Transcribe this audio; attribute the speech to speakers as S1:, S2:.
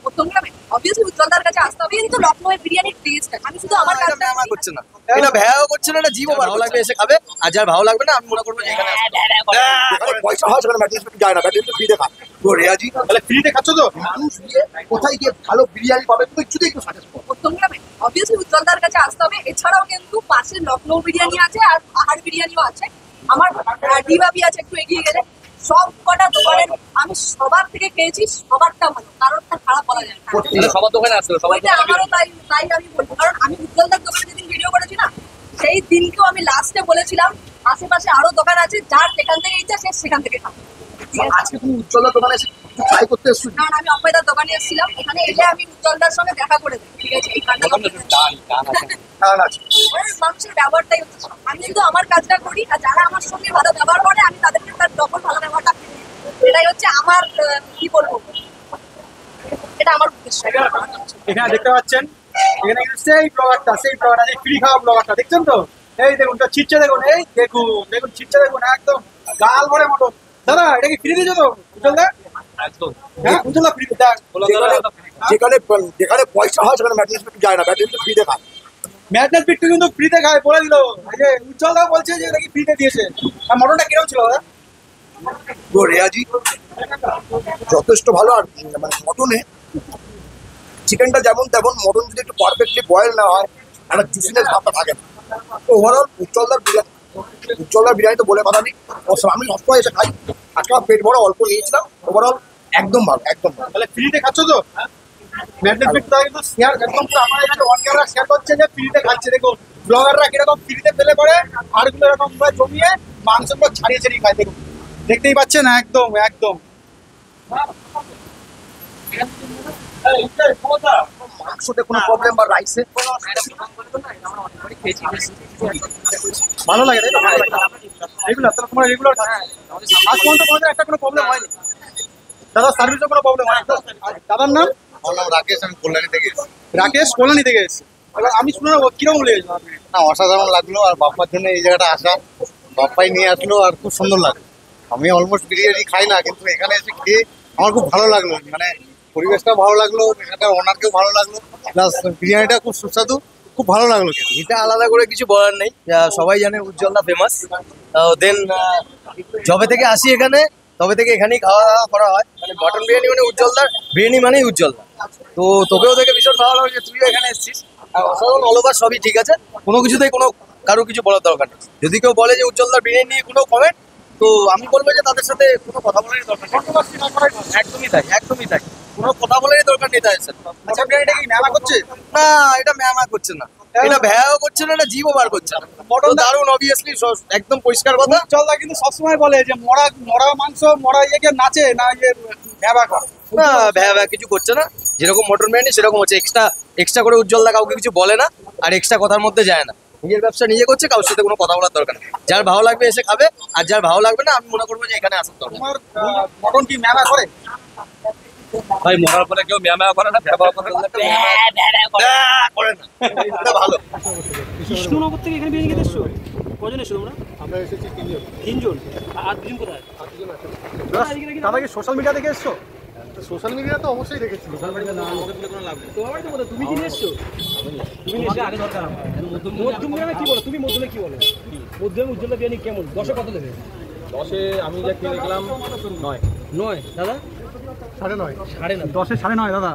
S1: প্রথমগ্রামে obviously উজ্জ্বলদার কাছে আসতে হবে, কিন্তু লখনৌয়ের বিরিয়ানির টেস্ট আমি শুধু আমার কাছে
S2: ভ্যামা করছে না, এটা ভ্যাও করছে না, এটা জীবও ভালো লাগবে এসে খাবে, আর যার ভালো লাগবে না আমি মনে করবো যে এখানে
S3: পয়সা হয় সেখানে ম্যাট্রেস যায় না, ম্যাট্রেস ফ্রিতে খায় তো রেয়াজি। তাহলে ফ্রিতে খাচ্ছ তো? মানুষ গিয়ে কোথায় গিয়ে ভালো বিরিয়ানি পাবে তো একটু একটু সাজেস্ট করো।
S1: প্রথমগ্রামে অবভিয়াসলি উজ্জ্বলদার কাছে আসতে হবে। এছাড়াও কিন্তু পাশে লখনৌ বিরিয়ানি আছে আর পাহাড় বিরিয়ানিও আছে, আমার ডিবাবি আছে একটু এগিয়ে গেলে। সব কটা দোকানের আমি সবার থেকে খেয়েছি, সবারটা ভালো, কারোরটা খারাপ বলা যায় না।
S2: সবার দোকানে আসলো,
S1: ওইটা আমারও তাই তাই আমি বলবো, কারণ আমি উজ্জ্বলদার দোকানে যেদিন ভিডিও করেছি না, সেই দিনকেও আমি লাস্টে বলেছিলাম আশেপাশে আরো দোকান আছে, যার যেখান থেকে ইচ্ছা সে সেখান থেকে খাবে।
S3: আজকে তুমি উজ্জ্বলদার দোকানে এসে ট্রাই করতে এসছো?
S1: কারণ আমি অক্ষয়দার দোকানে এসেছিলাম, এখানে এলে আমি উজ্জ্বলদার সঙ্গে দেখা করে দিই, ঠিক আছে? এই কারণটা মানুষের ব্যবহারটাই হচ্ছে সব। আমি শুধু আমার কাজটা করি, আর যারা আমার সঙ্গে ভালো ব্যবহার করে আমি তাদেরকে তার ডবল ভালো ব্যবহারটা করি। এটাই হচ্ছে আমার কি বলবো, এটা আমার উদ্দেশ্য।
S4: এখানে দেখতে পাচ্ছেন, এখানে কিন্তু সেই ব্লগারটা ফ্রি খাওয়া ব্লগারটা দেখছেন তো? এই দেখুন ছিটছে, দেখুন এই দেখুন ছিটছে, দেখুন একদম গাল ভরে মতন। দাদা এটা কি ফ্রি দিয়েছো তো উজ্জ্বলদা? একদম হ্যাঁ, উজ্জ্বলদা ফ্রি দেখ।
S3: যেখানে যেখানে পয়সা হয় সেখানে ম্যাট্রেস যায় না, ম্যাট্রেস ফ্রিতে খায়।
S4: ম্যাটনেস বিট্টু কিন্তু ফ্রিতে খায় বলে দিল। এই যে উজ্জ্বলদা বলছে যে এটা কি ফ্রিতে দিয়েছে। আর মটনটা কিরকম ছিল দাদা?
S3: তো রেয়াজি যথেষ্ট ভালো। আর মানে মটনে চিকেনটা যেমন তেমন, মটন যদি একটু পারফেক্টলি বয়েল না হয় একটা জুসিনেস ভাবটা থাকে না। তো ওভারঅল উজ্জ্বলদার বিরিয়ানি তো বলে কথা নেই। আমি সবসময় এসে খাই, আজকে পেট ভরা অল্প নিয়েছিলাম। ওভারঅল একদম ভালো, একদম ভালো।
S4: তাহলে ফ্রিতে খাচ্ছ তো? ম্যাটনেস বিট্টু কিন্তু শেয়ার একদম পুরো আমার এখানে অন ক্যামেরা শেয়ার করছে যে ফ্রিতে খাচ্ছে। দেখুন ব্লগাররা কিরকম ফ্রিতে পেলে পরে আরগুলো এরকম পুরো জমিয়ে মাংসগুলো ছাড়িয়ে ছাড়িয়ে খায়। দেখুন দেখতেই পাচ্ছেন, একদম একদম
S3: মাংসতে কোনো প্রবলেম বা রাইসে
S4: ভালো লাগে, তাই তো? ভালো লাগে রেগুলার, তাহলে তোমার রেগুলার আজ পর্যন্ত তোমাদের একটা কোনো প্রবলেম হয়নি? দাদা সার্ভিসের কোনো প্রবলেম হয়নি? দাদার নাম?
S3: আমার নাম রাকেশ, আমি কল্যাণী থেকে এসেছি।
S4: রাকেশ, কল্যাণী থেকে এসেছি। এবার আমি শুনলাম কিরকম লেগেছে?
S3: না, অসাধারণ লাগলো। আর বাপ্পার জন্য এই জায়গাটা আসা, বাপ্পাই নিয়ে আসলো আর খুব সুন্দর লাগলো। আমি অলমোস্ট বিরিয়ানি খাই না, কিন্তু এখানে এসে খেয়ে আমার খুব ভালো লাগলো। মানে পরিবেশটাও ভালো লাগলো, এখানকার ওনারকেও ভালো লাগলো, প্লাস বিরিয়ানিটা খুব সুস্বাদু, খুব ভালো লাগলো।
S2: এটা আলাদা করে কিছু বলার নেই, সবাই জানে উজ্জ্বলদা ফেমাস। দেন যবে থেকে আসি এখানে তবে থেকে এখানেই খাওয়া দাওয়া করা হয়। মানে মটন বিরিয়ানি মানে উজ্জ্বলদার বিরিয়ানি মানেই উজ্জ্বলদা। তো তোকেও দেখে ভীষণ ভালো লাগে যে তুইও এখানে এসেছিস। আর অসাধারণ, অল ওভার সবই ঠিক আছে, কোনো কিছুতেই কারো কিছু বলার দরকার নেই। যদি কেউ বলে যে উজ্জ্বলদার বিরিয়ানি নিয়ে কোনো কমেন্ট, তো আমি বলবো যে তাদের সাথে কোনো কথা বলারই দরকার নেই। একদমই তাই, একদমই তাই, কোনো কথা বলারই দরকার নেই তাদের সাথে।
S4: আচ্ছা বিরিয়ানিটা কি ম্যামা করছে?
S2: না, এটা ম্যামা করছে না, এটা ভ্যাও করছে না, এটা জীবও বার করছে না। মটন দারুন, অবভিয়াসলি একদম পরিষ্কার কথা।
S4: উজ্জ্বলদা কিন্তু সবসময় বলে যে মরা মাংস মরা ইয়েকে নাচে না, ইয়ে ভ্যাবা করে
S2: না, ভ্যা কিছু করছে না, যেরকম মটন বিরিয়ানি সেরকম হচ্ছে। এক্সট্রা করে উজ্জ্বলদা কাউকে কিছু বলে না, আর এক্সট্রা কথার মধ্যে যায় না। নিজের ব্যবসা নিজে করছে, কারোর সাথে কোনো কথা বলার দরকার নেই। যার ভালো লাগবে এসে খাবে, আর যার ভালো লাগবে না আমি মনে করবো যে এখানে আসার দরকার।
S4: তোমার মটন কি ম্যামা করে?
S5: ভাই মরার পরে কেউ ম্যামা করে না, ভ্যাবা করে
S2: না, এটা ভালো।
S6: কৃষ্ণনগর থেকে এখানে বিরিয়ানি খেতে এসছো? কজন এসছো তোমরা?
S3: আমরা এসেছি
S6: তিনজন। আর দুজন কোথায়?
S4: দাদা কি সোশ্যাল মিডিয়া থেকে এসছো?
S3: সোশ্যাল মিডিয়া তো অবশ্যই দেখেছি।
S6: তোমার বাড়িতে কোথায়? তুমি কিনে এসছো? তুমি এসে আগে দরকার আমার। মধ্যমগ্রামে কি বলো? তুমি মধ্যমে কি বলো? মধ্যমে উজ্জ্বলদা বিরিয়ানি কেমন? 10-এ কত দেবে?
S5: 10-এ আমি যা কিনে দেখলাম 9।
S6: 9 দাদা?
S3: 9.5।
S6: 9.5।
S4: 10-এ 9.5 দাদা।